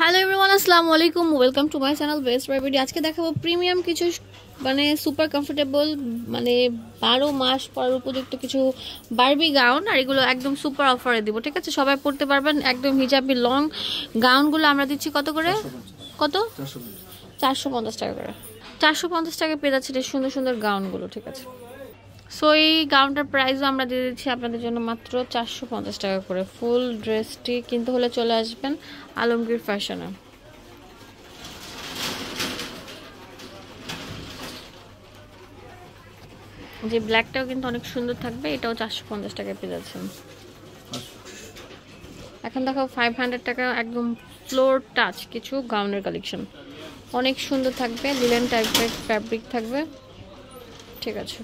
Hello everyone, আসসালামু আলাইকুম, welcome to my channel best buy video. আজকে দেখাবো প্রিমিয়াম কিছু মানে সুপার কমফোর্টেবল মানে 12 মাস পরার উপযুক্ত কিছু বারবি গাউন, আর এগুলো একদম সুপার অফারে দিব, ঠিক আছে? সবাই পরতে পারবেন, একদম হিজাবি লং গাউনগুলো আমরা দিচ্ছি কত করে? কত? 450 টাকা করে। 450 টাকা পেয়ে যাচ্ছে এই সুন্দর সুন্দর গাউনগুলো, ঠিক আছে? সো এই গাউনটার প্রাইসও আমরা দিয়ে দিচ্ছি আপনাদের জন্য মাত্র 450 টাকা করে। ফুল ড্রেসটি কিনতে হলে চলে আসবেন আলমগীর ফ্যাশনে। যে ব্ল্যাকটাও কিন্তু অনেক সুন্দর থাকবে, এটাও 450 টাকায় পেয়ে যাচ্ছেন। এখন দেখো 500 টাকা একদম ফ্লোর টাচ কিছু গাউনের কালেকশন, অনেক সুন্দর থাকবে, লিলেন টাইপের ফ্যাব্রিক থাকবে, ঠিক আছে?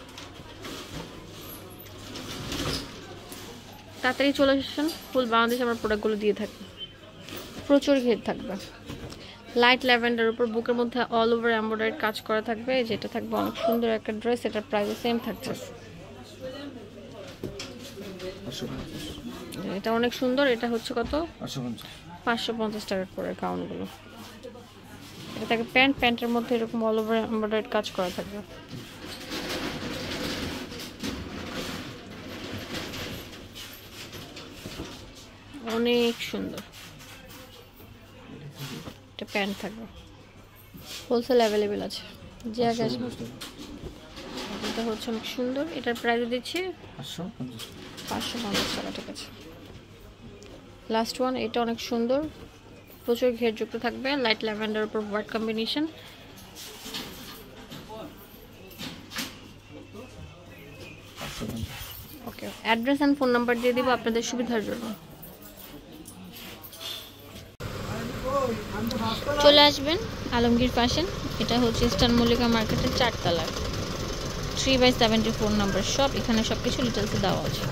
তাড়াতাড়ি চলে আসেন, ফুল বাংলাদেশে আমরা প্রোডাক্টগুলো দিয়ে থাকি, প্রচুর ঘের থাকবে। লাইট ল্যাভেন্ডার উপর বুকের মধ্যে অল ওভার এমব্রয়ডারি কাজ করা থাকবে, যেটা থাকবে অনেক সুন্দর একটা ড্রেস। এটার প্রাইস সেম থাকছে, এটা অনেক সুন্দর। এটা হচ্ছে কত? 550 টাকা করে গাউনগুলো। এটা থাকে প্যান্ট, প্যান্টের মধ্যে এরকম অল ওভার এমব্রয়ডারি কাজ করা থাকবে, অনেক সুন্দর। এটা প্যান্ট থাকবে, হোলসেল অ্যাভেলেবেল আছে, যে আগে আসবে। এটা হচ্ছে অনেক সুন্দর, এটার প্রাইস দিচ্ছি 550 টাকা, ঠিক আছে? লাস্ট ওয়ান, এটা অনেক সুন্দর, প্রচুর ঘেরযুক্ত থাকবে, লাইট ল্যাভেন্ডার উপর white combination. Okay, address and phone number দিয়ে দিব আপনাদের সুবিধার জন্য। চলে আসবেন আলমগীর ফ্যাশন, এটা হচ্ছে ইস্টার্ন মল্লিকা মার্কেটের 4 তলায়, 3/74 নাম্বার শপ। এখানে সবকিছু ডিটেলসে দেওয়া আছে।